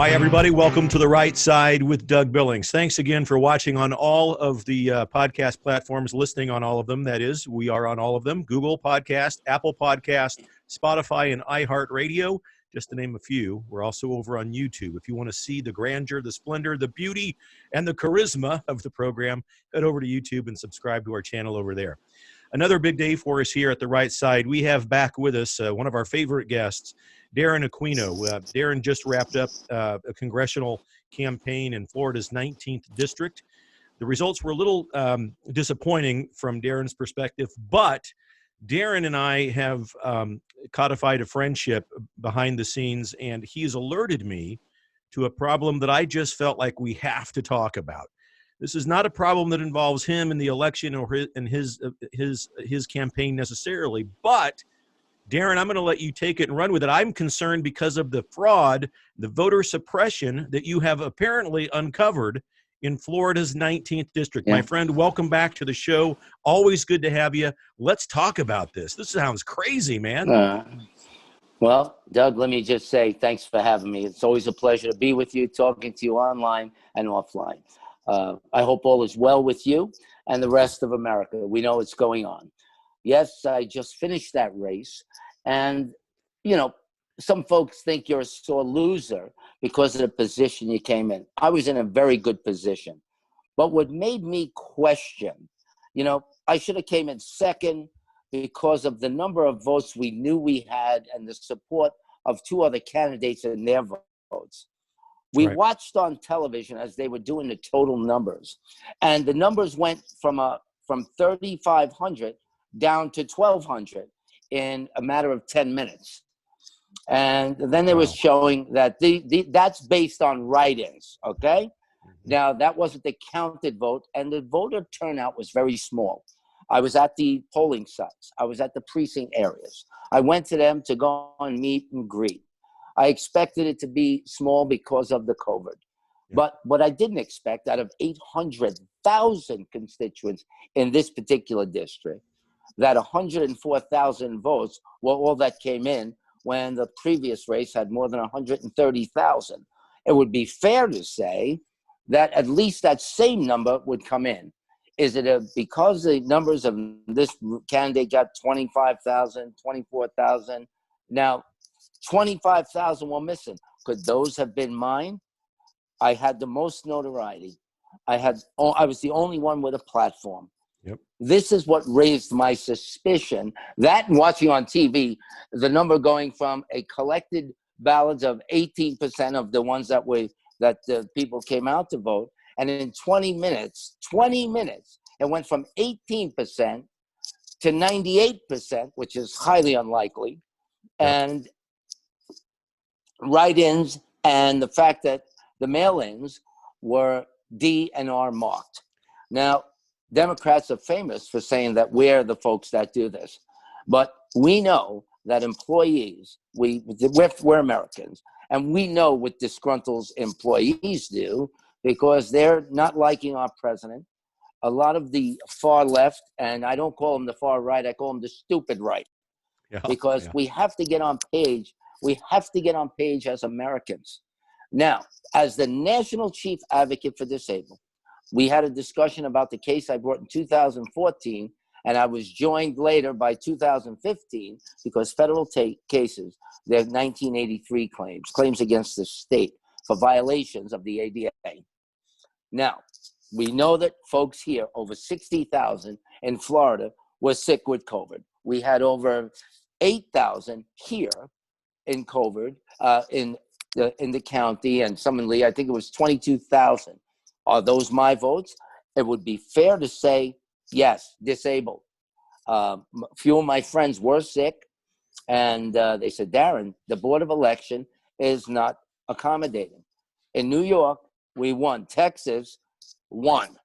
Hi, everybody. Welcome to The Right Side with Doug Billings. Thanks again for watching on all of the podcast platforms, listening on all of them. That is, we are on all of them: Google Podcast, Apple Podcast, Spotify, and iHeartRadio, just to name a few. We're also over on YouTube. If you want to see the grandeur, the splendor, the beauty, and the charisma of the program, head over to YouTube and subscribe to our channel over there. Another big day for us here at The Right Side. We have back with us one of our favorite guests, Darren Aquino. Darren just wrapped up a congressional campaign in Florida's 19th district. The results were a little disappointing from Darren's perspective, but Darren and I have codified a friendship behind the scenes, and he's alerted me to a problem that I just felt like we have to talk about. This is not a problem that involves him in the election or his campaign necessarily, but Darren, I'm going to let you take it and run with it. I'm concerned because of the fraud, the voter suppression that you have apparently uncovered in Florida's 19th district. Yeah. My friend, welcome back to the show. Always good to have you. Let's talk about this. This sounds crazy, man. Well, Doug, let me just say thanks for having me. It's always a pleasure to be with you, talking to you online and offline. I hope all is well with you and the rest of America. We know what's going on. Yes, I just finished that race. And, you know, some folks think you're a sore loser because of the position you came in. I was in a very good position. But what made me question, you know, I should have came in second because of the number of votes we knew we had and the support of two other candidates and their votes. We watched on television as they were doing the total numbers, and the numbers went from 3,500 down to 1,200 in a matter of 10 minutes. And then they was showing that that's based on write-ins, okay? Mm-hmm. Now, that wasn't the counted vote, and the voter turnout was very small. I was at the polling sites. I was at the precinct areas. I went to them to go and meet and greet. I expected it to be small because of the COVID. Yeah. But what I didn't expect, out of 800,000 constituents in this particular district, that 104,000 votes were all that came in when the previous race had more than 130,000. It would be fair to say that at least that same number would come in. Is it because the numbers of this candidate got 25,000, 24,000? Now, 25,000 were missing. Could those have been mine? I had the most notoriety. I was the only one with a platform. Yep. This is what raised my suspicion. That and watching on TV, the number going from a collected ballots of 18% of the ones that the people came out to vote, and in 20 minutes, it went from 18% to 98%, which is highly unlikely. Yep. And write-ins and the fact that the mail-ins were D and R marked. Now, Democrats are famous for saying that we're the folks that do this. But we know that employees, we're Americans, and we know what disgruntled employees do because they're not liking our president. A lot of the far left, and I don't call them the far right, I call them the stupid right. Because we have to get on page. We have to get on page as Americans. Now, as the National Chief Advocate for Disabled, we had a discussion about the case I brought in 2014, and I was joined later by 2015 because federal cases, they're 1983 claims against the state for violations of the ADA. Now, we know that folks here, over 60,000 in Florida, were sick with COVID. We had over 8,000 here in COVID in the county, and some in Lee. I think it was 22,000. Are those my votes? It would be fair to say, yes, disabled. Few of my friends were sick, and they said, Darren, the Board of Election is not accommodating. In New York, we won. Texas won.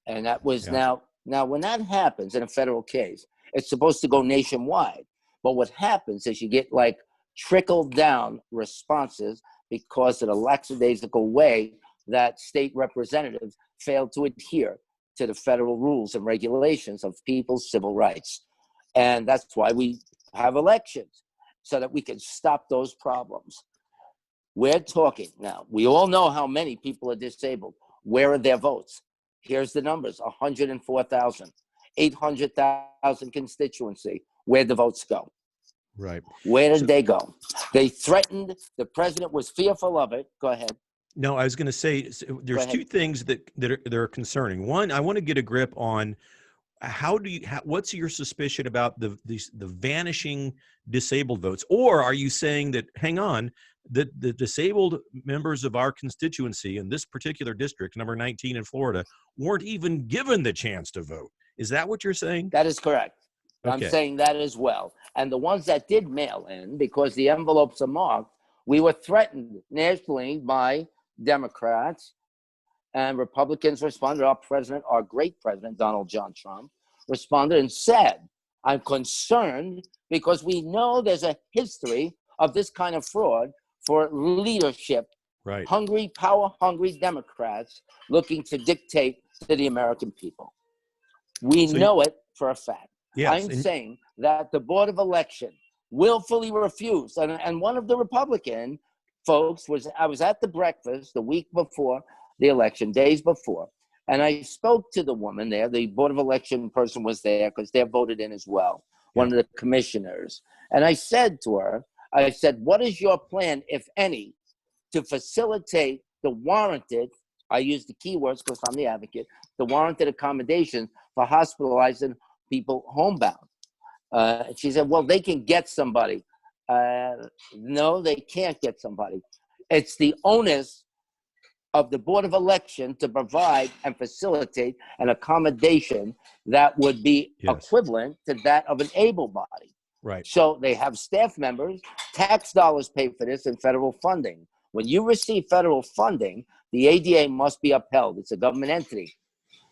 And that was now when that happens in a federal case, it's supposed to go nationwide. But what happens is you get like trickle down responses because of the lackadaisical way that state representatives failed to adhere to the federal rules and regulations of people's civil rights. And that's why we have elections, so that we can stop those problems. We're talking now. We all know how many people are disabled. Where are their votes? Here's the numbers: 104,000, 800,000 constituency. Where'd the votes go? Right. Where did So, they go? They threatened. The president was fearful of it. Go ahead. no, I was going to say there's two things that are concerning. One, I want to get a grip on what's your suspicion about the vanishing disabled votes? Or are you saying that, hang on, that the disabled members of our constituency in this particular district, number 19 in Florida, weren't even given the chance to vote? Is that what you're saying? That is correct. I'm Okay. saying that as well. And the ones that did mail in, because the envelopes are marked, we were threatened nationally by Democrats, and Republicans responded. Our president, our great president, Donald John Trump, responded and said, I'm concerned because we know there's a history of this kind of fraud for leadership, Right. hungry, power-hungry Democrats looking to dictate to the American people. We know it for a fact. Yes, I'm saying that the Board of Election willfully refused. And one of the Republican folks I was at the breakfast the week before the election, days before, and I spoke to the woman there. The Board of Election person was there because they're voted in as well, one of the commissioners. And I said to her, I said, what is your plan, if any, to facilitate the warranted, I use the keywords because I'm the advocate, the warranted accommodations for hospitalizing people homebound? She said, well, they can get somebody. No, they can't get somebody. It's the onus of the Board of Election to provide and facilitate an accommodation that would be equivalent to that of an able body. Right. So they have staff members, tax dollars pay for this, and federal funding. When you receive federal funding, the ADA must be upheld. It's a government entity.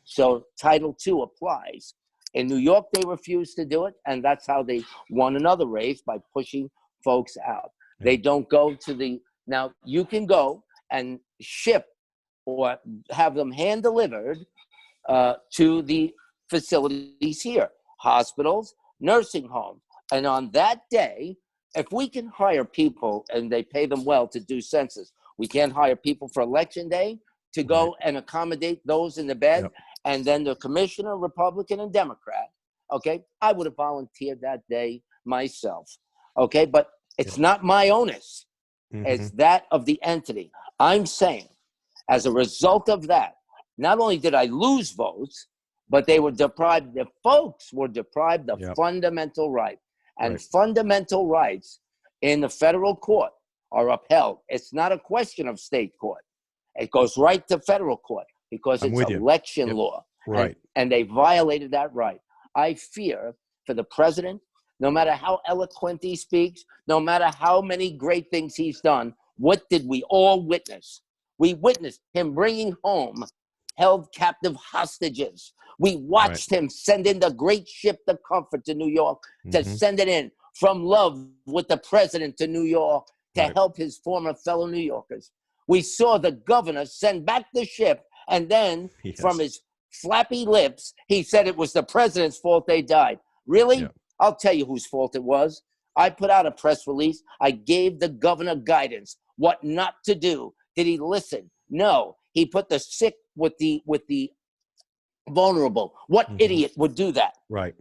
So Title II applies. In New York, they refused to do it, and that's how they won another race, by pushing folks out. They don't go to the, now you can go and ship or have them hand delivered to the facilities here, hospitals, nursing homes. And on that day, if we can hire people and they pay them well to do census, we can't hire people for election day to go and accommodate those in the bed. And then the commissioner, Republican and Democrat, okay, I would have volunteered that day myself, okay? But it's not my onus. It's that of the entity. I'm saying, as a result of that, not only did I lose votes, but they were deprived, the folks were deprived of fundamental right. And fundamental rights in the federal court are upheld. It's not a question of state court. It goes right to federal court because it's election law. Right. And they violated that right. I fear for the president, no matter how eloquent he speaks, no matter how many great things he's done, what did we all witness? We witnessed him bringing home held captive hostages. We watched him send in the great ship, the Comfort, to New York, to send it in from love with the president to New York to help his former fellow New Yorkers. We saw the governor send back the ship, and then from his flappy lips, he said it was the president's fault they died. Really? I'll tell you whose fault it was. I put out a press release. I gave the governor guidance, what not to do. Did he listen? No. He put the sick with the vulnerable. What idiot would do that? Right.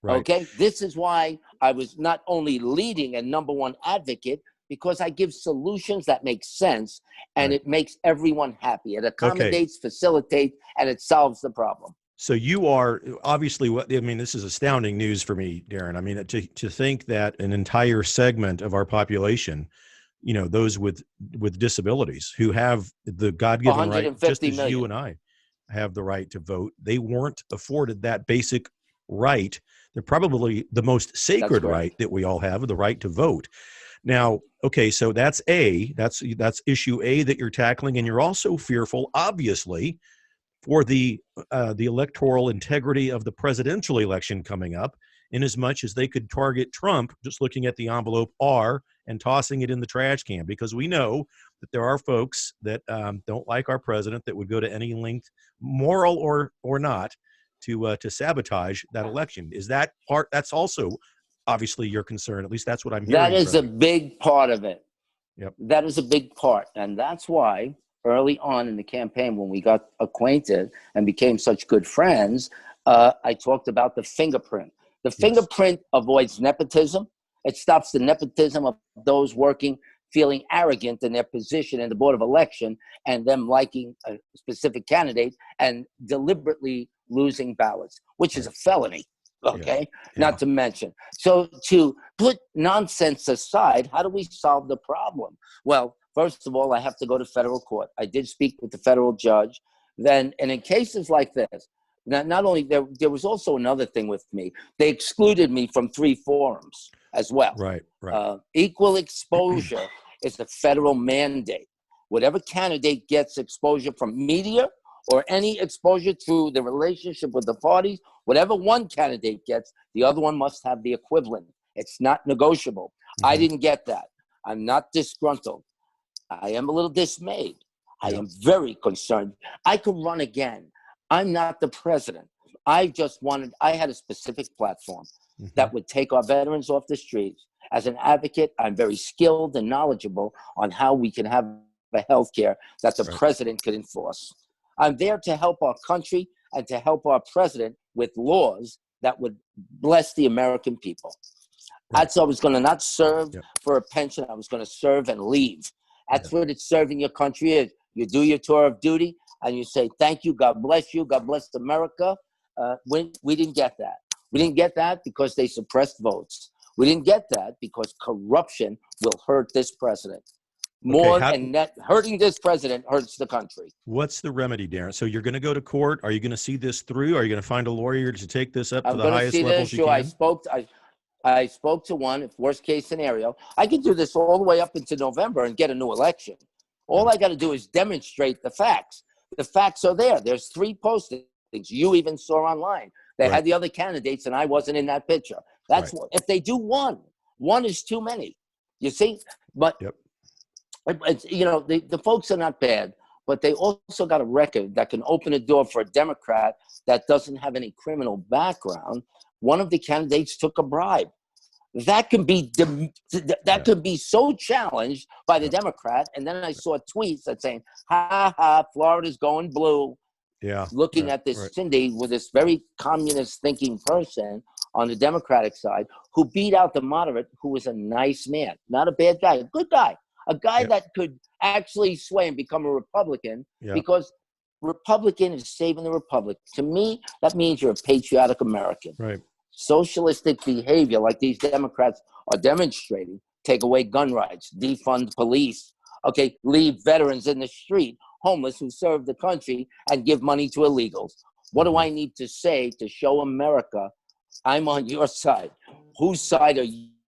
Okay. This is why I was not only leading and number one advocate, because I give solutions that make sense, and it makes everyone happy. It accommodates, facilitates, and it solves the problem. So you are obviously, I mean, this is astounding news for me, Darren. I mean, to think that an entire segment of our population, you know, those with disabilities who have the God-given right, just as you and I have the right to vote, they weren't afforded that basic right. They're probably the most sacred right that we all have, the right to vote. Now, okay, so that's issue A that you're tackling, and you're also fearful, obviously, for the electoral integrity of the presidential election coming up, in as much as they could target Trump just looking at the envelope R and tossing it in the trash can, because we know that there are folks that don't like our president that would go to any length, moral or not, to sabotage that election. Is that part? That's also obviously your concern. At least that's what I'm hearing. That is a big part of it. Yep. That is a big part. And that's why early on in the campaign, when we got acquainted and became such good friends, I talked about the fingerprint. The fingerprint avoids nepotism. It stops the nepotism of those working, feeling arrogant in their position in the Board of Election and them liking a specific candidate and deliberately losing ballots, which is a felony. Okay, not to mention. So to put nonsense aside, how do we solve the problem? Well, first of all, I have to go to federal court. I did speak with the federal judge. Then, and in cases like this, not only there was also another thing with me. They excluded me from 3 forums as well. Right. Equal exposure is a federal mandate. Whatever candidate gets exposure from media or any exposure through the relationship with the parties, whatever one candidate gets, the other one must have the equivalent. It's not negotiable. I didn't get that. I'm not disgruntled. I am a little dismayed. I am very concerned. I could run again. I'm not the president. I had a specific platform that would take our veterans off the streets. As an advocate, I'm very skilled and knowledgeable on how we can have a health care that the president could enforce. I'm there to help our country and to help our president with laws that would bless the American people. That's I was going to not serve for a pension. I was going to serve and leave. That's what it's serving your country is. You do your tour of duty and you say, thank you, God bless you, God bless America. We didn't get that. We didn't get that because they suppressed votes. We didn't get that because corruption will hurt this president. And that hurting this president hurts the country. What's the remedy, Darren? So you're going to go to court. Are you going to see this through? Are you going to find a lawyer to take this up to the highest levels you can? I spoke to one, if worst case scenario. I could do this all the way up into November and get a new election. All I got to do is demonstrate the facts. The facts are there. There's 3 postings you even saw online. They had the other candidates and I wasn't in that picture. That's what, if they do one is too many. You see? But you know, the folks are not bad, but they also got a record that can open a door for a Democrat that doesn't have any criminal background. One of the candidates took a bribe. That can be could be so challenged by the Democrat. And then I saw tweets that saying, "Ha ha, Florida's going blue." Looking at this Cindy with this very communist thinking person on the Democratic side who beat out the moderate, who was a nice man, not a bad guy, a good guy. A guy that could actually sway and become a Republican because Republican is saving the Republic. To me, that means you're a patriotic American. Socialistic behavior like these Democrats are demonstrating, take away gun rights, defund police, leave veterans in the street, homeless who serve the country and give money to illegals. What do I need to say to show America I'm on your side? Whose side are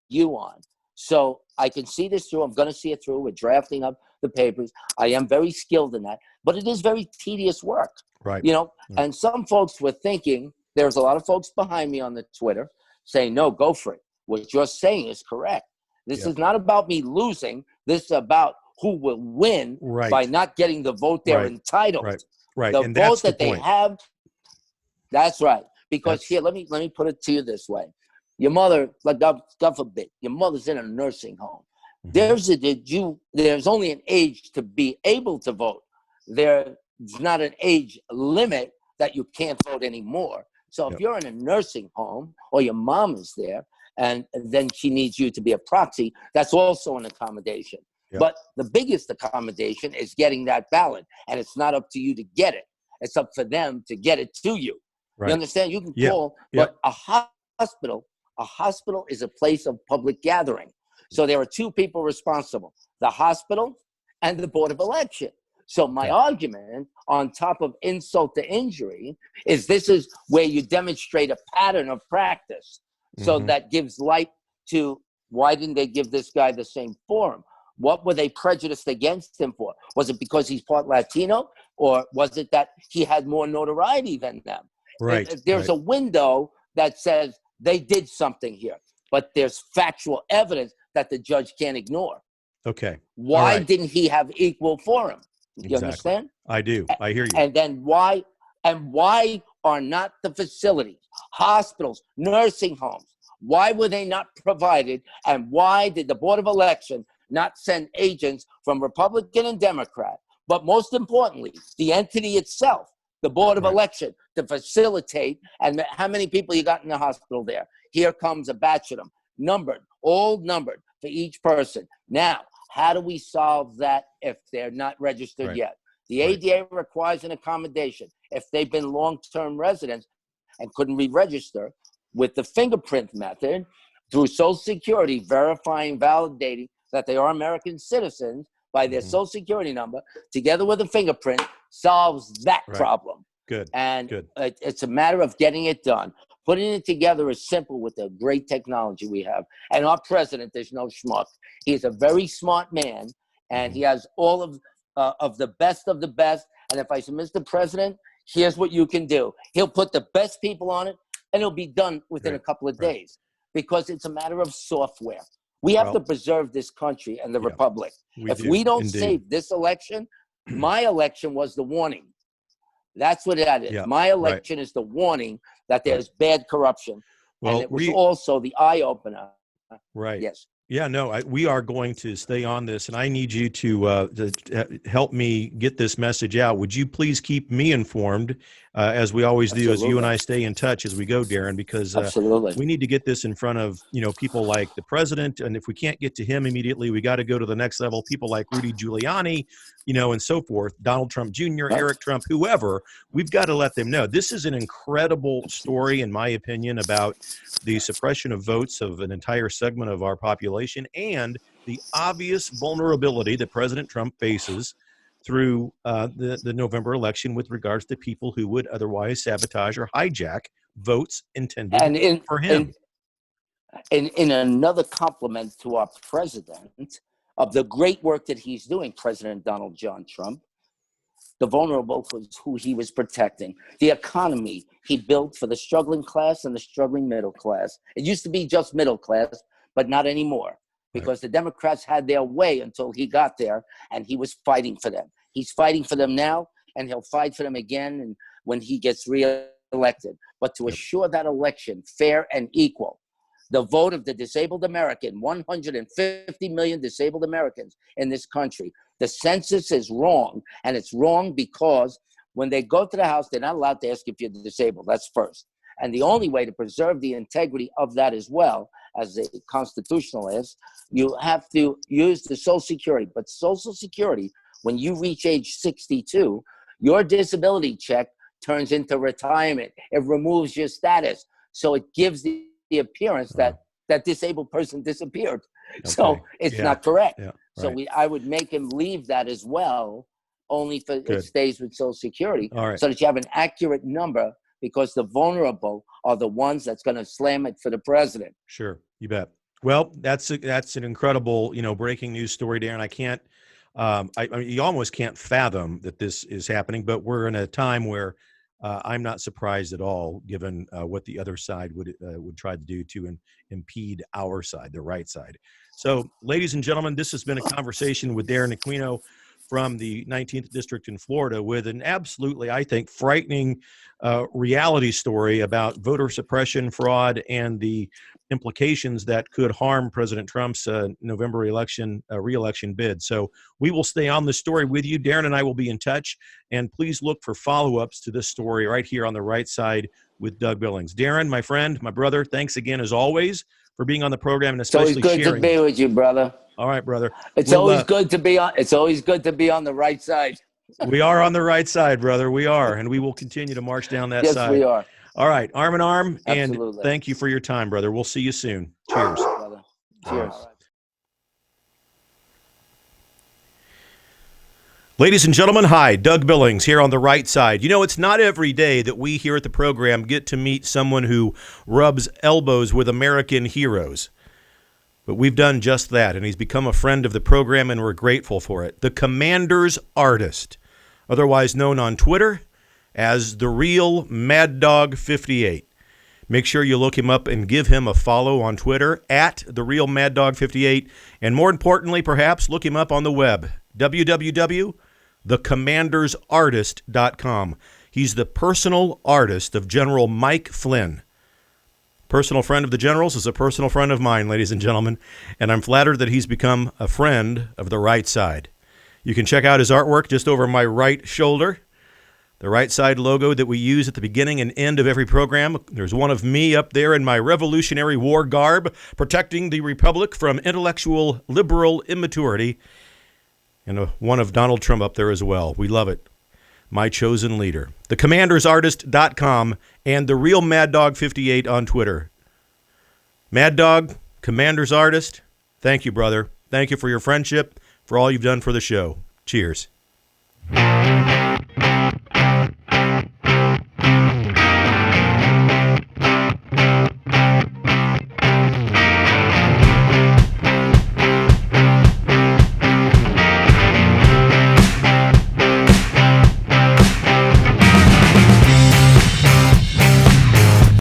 you on? So I can see this through. I'm going to see it through. We're drafting up the papers. I am very skilled in that, but it is very tedious work. You know, and some folks were thinking, there's a lot of folks behind me on the Twitter saying, no, go for it. What you're saying is correct. This is not about me losing. This is about who will win by not getting the vote they're entitled. The and vote that they have. That's right. Because here, let me put it to you this way. Your mother, like God forbid, your mother's in a nursing home. There's only an age to be able to vote. There's not an age limit that you can't vote anymore. So if you're in a nursing home or your mom is there and then she needs you to be a proxy, that's also an accommodation. But the biggest accommodation is getting that ballot. And it's not up to you to get it. It's up for them to get it to you. You understand? You can call, but a hospital is a place of public gathering. So there are 2 people responsible, the hospital and the Board of Election. So my argument, on top of insult to injury, is this is where you demonstrate a pattern of practice. So that gives light to why didn't they give this guy the same forum? What were they prejudiced against him for? Was it because he's part Latino, or was it that he had more notoriety than them? There's a window that says they did something here, but there's factual evidence that the judge can't ignore. Why didn't he have equal forum? You understand? I do. I hear you. And then why are not the facilities, hospitals, nursing homes, why were they not provided? And why did the Board of Election not send agents from Republican and Democrat, but most importantly, the entity itself, the Board of Election, to facilitate. And how many people you got in the hospital there? Here comes a batch of them, all numbered for each person. Now, how do we solve that if they're not registered yet? The ADA requires an accommodation. If they've been long-term residents and couldn't re-register, with the fingerprint method, through Social Security, verifying, validating that they are American citizens by their Social Security number, together with a fingerprint, solves that problem. Good. And Good. It's a matter of getting it done. Putting it together is simple with the great technology we have. And our president is no schmuck. He's a very smart man, and he has all of the best of the best. And if I say, Mr. President, here's what you can do. He'll put the best people on it, and it'll be done within a couple of days, because it's a matter of software. We have to preserve this country and the republic. If we don't save this election, my election was the warning. That's what that is. Yeah, my election is the warning that there's bad corruption. Well, and it was also the eye-opener. Right. Yes. Yeah, no, we are going to stay on this, and I need you to help me get this message out. Would you please keep me informed, as we always do, as you and I stay in touch as we go, Darren, because we need to get this in front of, people like the president, and if we can't get to him immediately, we got to go to the next level, people like Rudy Giuliani, and so forth, Donald Trump Jr., Eric Trump, whoever. We've got to let them know. This is an incredible story, in my opinion, about the suppression of votes of an entire segment of our population and the obvious vulnerability that President Trump faces through the November election with regards to people who would otherwise sabotage or hijack votes intended for him. In another compliment to our president of the great work that he's doing, President Donald John Trump, the vulnerable was who he was protecting. The economy he built for the struggling class and the struggling middle class. It used to be just middle class, but not anymore, because the Democrats had their way until he got there, and he was fighting for them. He's fighting for them now, and he'll fight for them again and when he gets reelected. But to assure that election fair and equal, the vote of the disabled American, 150 million disabled Americans in this country. The census is wrong, and it's wrong because when they go to the House, they're not allowed to ask if you're disabled. That's first. And the only way to preserve the integrity of that as well, as a constitutionalist, you have to use the Social Security. But Social Security, when you reach age 62, your disability check turns into retirement. It removes your status. So it gives the appearance that that disabled person disappeared. So it's not correct. So I would make him leave that as well, only for it stays with Social Security, so that you have an accurate number, because the vulnerable are the ones that's going to slam it for the president. Sure, you bet. Well, that's an incredible, breaking news story, Darren. I can't, I mean, you almost can't fathom that this is happening, but we're in a time where I'm not surprised at all, given what the other side would try to do to impede our side, the right side. So, ladies and gentlemen, this has been a conversation with Darren Aquino from the 19th District in Florida, with an absolutely, I think, frightening reality story about voter suppression, fraud, and the implications that could harm President Trump's November re-election bid. So we will stay on the story with you. Darren and I will be in touch, and please look for follow-ups to this story right here on the right side with Doug Billings. Darren, my friend, my brother, thanks again as always for being on the program, and especially sharing. It's always good to be with you, brother. All right, brother. It's always good to be on. It's always good to be on the right side. We are on the right side, brother. We are, and we will continue to march down that side. Yes, we are. All right, arm in arm. Absolutely. And thank you for your time, brother. We'll see you soon. Cheers. Brother. Cheers. Ladies and gentlemen, hi, Doug Billings here on the right side. It's not every day that we here at the program get to meet someone who rubs elbows with American heroes. But we've done just that, and he's become a friend of the program, and we're grateful for it. The Commander's Artist, otherwise known on Twitter as The Real Mad Dog 58. Make sure you look him up and give him a follow on Twitter at The Real Mad Dog 58. And more importantly, perhaps, look him up on the web, www.thecommandersartist.com. He's the personal artist of General Mike Flynn. Personal friend of the General's is a personal friend of mine, ladies and gentlemen, and I'm flattered that he's become a friend of the right side. You can check out his artwork just over my right shoulder, the right side logo that we use at the beginning and end of every program. There's one of me up there in my Revolutionary War garb, protecting the Republic from intellectual liberal immaturity, and one of Donald Trump up there as well. We love it. My chosen leader. TheCommandersArtist.com and The Real Mad Dog 58 on Twitter. Mad Dog, Commander's Artist, thank you, brother. Thank you for your friendship, for all you've done for the show. Cheers.